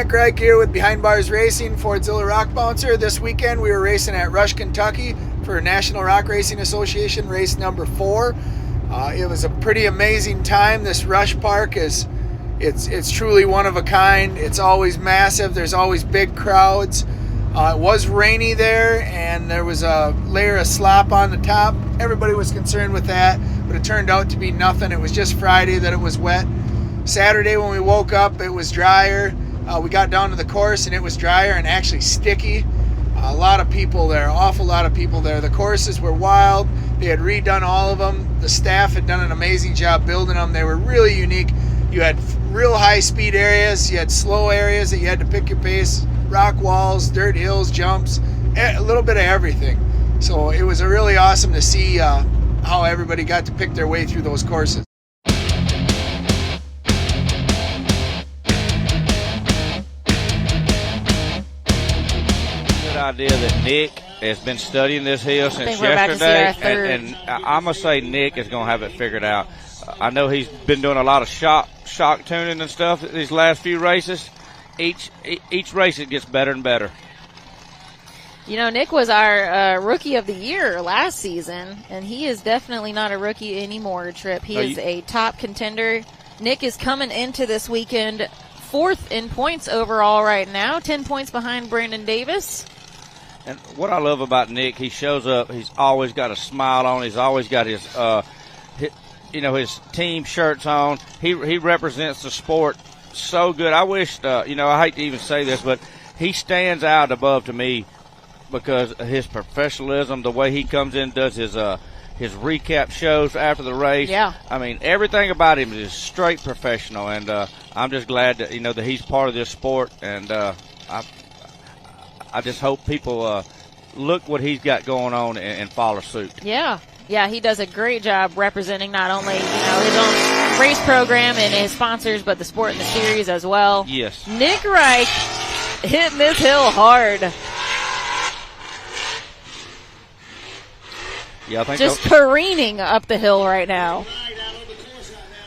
Nick Reich here with Behind Bars Racing, Fordzilla Rock Bouncer. This weekend we were racing at Rush, Kentucky for National Rock Racing Association race number 4. It was a pretty amazing time. This Rush Park it's truly one of a kind. It's always massive. There's always big crowds. It was rainy there, and there was a layer of slop on the top. Everybody was concerned with that, but it turned out to be nothing. It was just Friday that it was wet. Saturday when we woke up, it was drier. We got down to the course and it was drier and actually sticky. A lot of people there, awful lot of people there. The courses were wild. They had redone all of them. The staff had done an amazing job building them. They were really unique. You had real high speed areas. You had slow areas that you had to pick your pace. Rock walls, dirt hills, jumps, a little bit of everything. So it was really awesome to see how everybody got to pick their way through those courses. Idea that Nick has been studying this hill since yesterday, and I'm gonna say Nick is gonna have it figured out. I know he's been doing a lot of shock tuning and stuff these last few races. Each race it gets better and better. You know, Nick was our rookie of the year last season, and he is definitely not a rookie anymore, Tripp. He is a top contender. Nick is coming into this weekend 4th in points overall right now, 10 points behind Brandon Davis. And what I love about Nick, he shows up. He's always got a smile on. He's always got his team shirts on. He represents the sport so good. I wish, I hate to even say this, but he stands out above to me because of his professionalism, the way he comes in, does his recap shows after the race. Yeah. I mean, everything about him is straight professional, and I'm just glad that that he's part of this sport, and I just hope people look what he's got going on and follow suit. Yeah, he does a great job representing not only his own race program and his sponsors, but the sport and the series as well. Yes. Nick Reich hitting this hill hard. Yeah, I think just careening up the hill right now.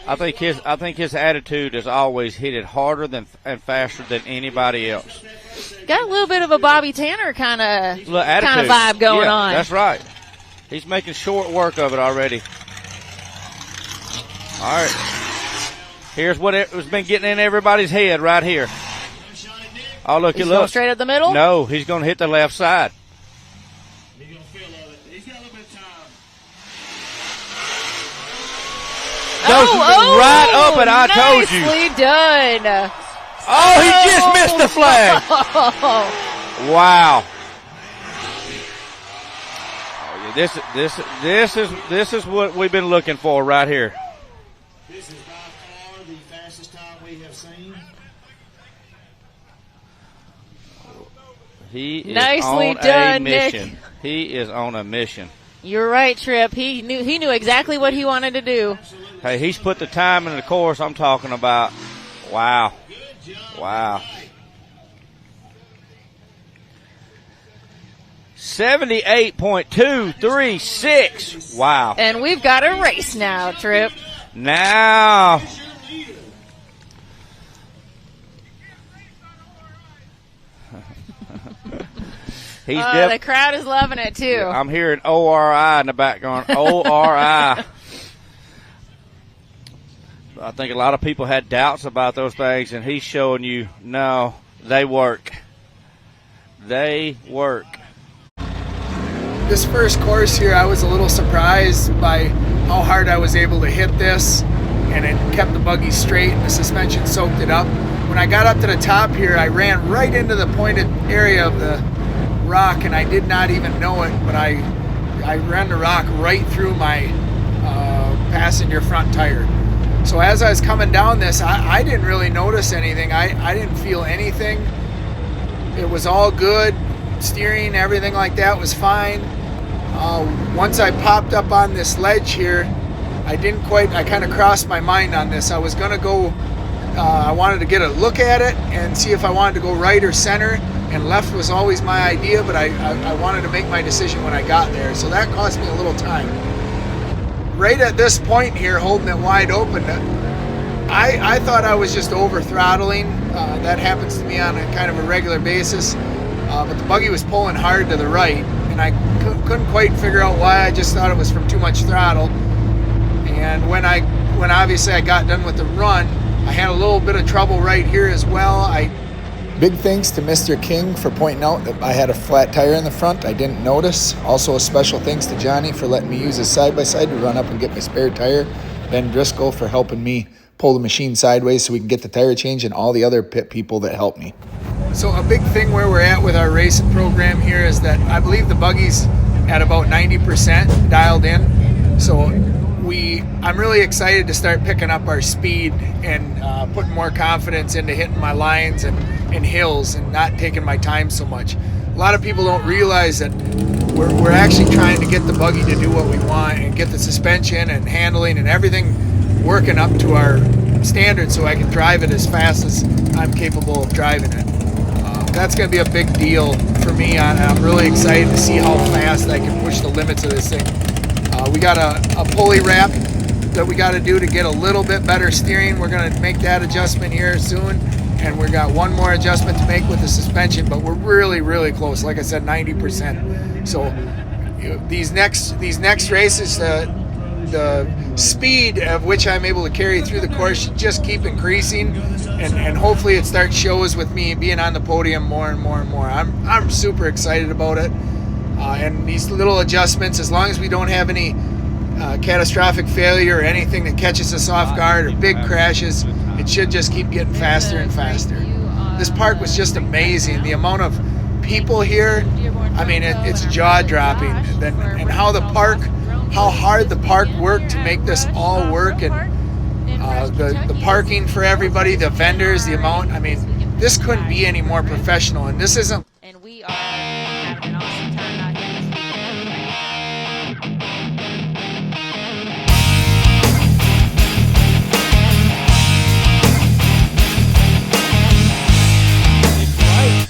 I think his attitude is always hit it harder and faster than anybody else. Got a little bit of a Bobby Tanner kind of vibe going on. That's right. He's making short work of it already. All right. Here's what has been getting in everybody's head right here. Oh, look, he's going straight up the middle? No, he's going to hit the left side. He's going to feel it. He's got a little bit of time. Right up, and I told you. Nicely done. Oh, he just missed the flag. Wow. This is what we've been looking for right here. This is by far the fastest time we have seen. He is nicely on done, a mission. Nick. He is on a mission. You're right, Tripp. He knew exactly what he wanted to do. Hey, he's put the time in the course I'm talking about. Wow. Wow. 78.236. Wow. And we've got a race now, Tripp. Now. The crowd is loving it, too. I'm hearing ORI in the background. ORI. I think a lot of people had doubts about those things, and he's showing you, no, they work. They work. This first course here, I was a little surprised by how hard I was able to hit this, and it kept the buggy straight, and the suspension soaked it up. When I got up to the top here, I ran right into the pointed area of the rock, and I did not even know it, but I ran the rock right through my passenger front tire. So as I was coming down this, I didn't really notice anything. I didn't feel anything. It was all good. Steering, everything like that was fine. Once I popped up on this ledge here, I kind of crossed my mind on this. I was going to go, I wanted to get a look at it and see if I wanted to go right or center, and left was always my idea, but I wanted to make my decision when I got there. So that cost me a little time. Right at this point here, holding it wide open, I thought I was just over throttling That happens to me on a kind of a regular basis. But the buggy was pulling hard to the right, and I couldn't quite figure out why. I just thought it was from too much throttle. And when obviously I got done with the run, I had a little bit of trouble right here as well. Big thanks to Mr. King for pointing out that I had a flat tire in the front. I didn't notice. Also a special thanks to Johnny for letting me use his side-by-side to run up and get my spare tire. Ben Driscoll for helping me pull the machine sideways so we can get the tire change, and all the other pit people that helped me. So a big thing where we're at with our racing program here is that I believe the buggy's at about 90% dialed in. So I'm really excited to start picking up our speed and putting more confidence into hitting my lines and hills and not taking my time so much. A lot of people don't realize that we're actually trying to get the buggy to do what we want and get the suspension and handling and everything working up to our standards so I can drive it as fast as I'm capable of driving it. That's going to be a big deal for me. I'm really excited to see how fast I can push the limits of this thing. We got a pulley wrap that we got to do to get a little bit better steering. We're going to make that adjustment here soon, and we've got one more adjustment to make with the suspension, but we're really, really close. Like I said, 90%. So these next races, the speed of which I'm able to carry through the course should just keep increasing, and hopefully it starts shows with me being on the podium more and more and more. I'm super excited about it, and these little adjustments, as long as we don't have any catastrophic failure or anything that catches us off guard or big crashes, it should just keep getting faster and faster. This park was just amazing. The amount of people here, I mean, it's jaw-dropping, and how hard the park worked to make this all work, and the parking for everybody, the vendors, the amount. I mean, this couldn't be any more professional, and this isn't. And we are having an awesome time out here.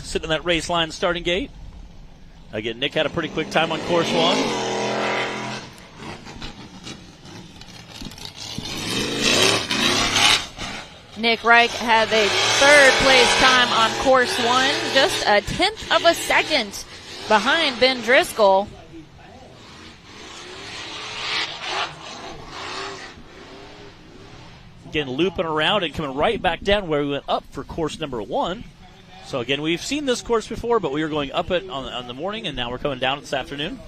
Sitting in that race line starting gate. Again, Nick had a pretty quick time on course one. Nick Reich had a third place time on course one, just a 1/10 of a second behind Ben Driscoll. Again, looping around and coming right back down where we went up for course number one. So again, we've seen this course before, but we were going up it on the morning, and now we're coming down this afternoon.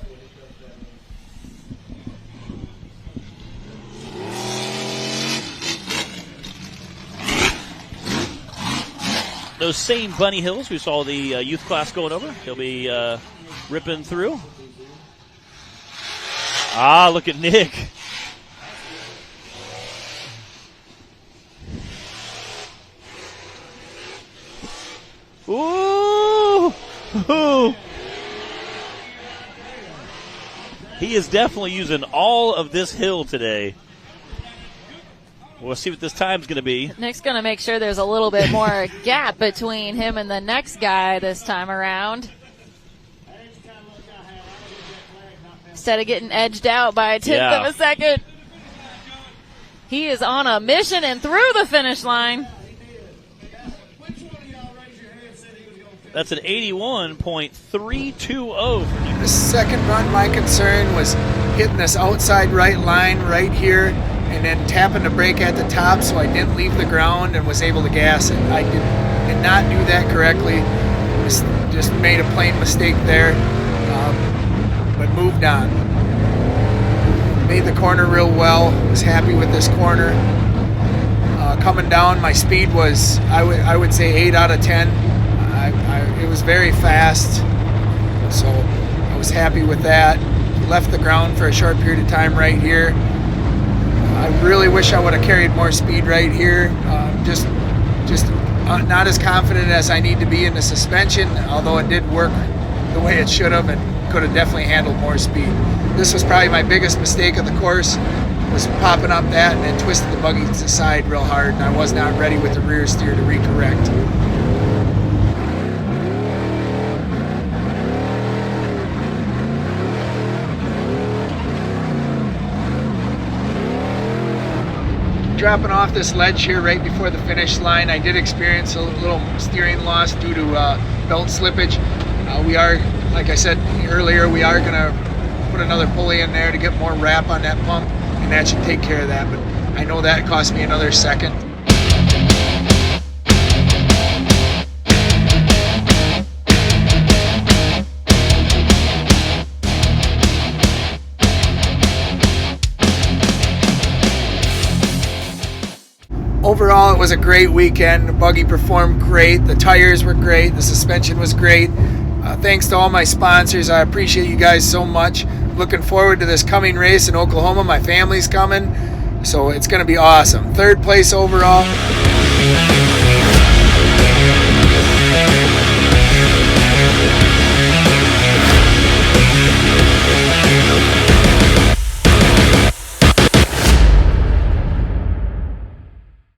Those same bunny hills we saw the youth class going over. They'll be ripping through. Look at Nick. Ooh! He is definitely using all of this hill today. We'll see what this time's going to be. Nick's going to make sure there's a little bit more gap between him and the next guy this time around. Instead of getting edged out by a 1/10 of a second. He is on a mission and through the finish line. That's an 81.320 for Nick. The second run, my concern was hitting this outside right line right here and then tapping the brake at the top so I didn't leave the ground and was able to gas it. I did not do that correctly. Just made a plain mistake there, but moved on. Made the corner real well. Was happy with this corner. Coming down, my speed was, I would say 8 out of 10. It was very fast, so I was happy with that. Left the ground for a short period of time right here. I really wish I would have carried more speed right here. Just not as confident as I need to be in the suspension, although it did work the way it should have and could have definitely handled more speed. This was probably my biggest mistake of the course, was popping up that and then twisted the buggy to the side real hard, and I was not ready with the rear steer to recorrect. dropping off this ledge here right before the finish line. I did experience a little steering loss due to belt slippage. We are, like I said earlier, we are going to put another pulley in there to get more wrap on that pump, and that should take care of that. But I know that cost me another second. Overall, it was a great weekend. The buggy performed great. The tires were great. The suspension was great. Thanks to all my sponsors. I appreciate you guys so much. Looking forward to this coming race in Oklahoma. My family's coming, so it's going to be awesome. 3rd place overall.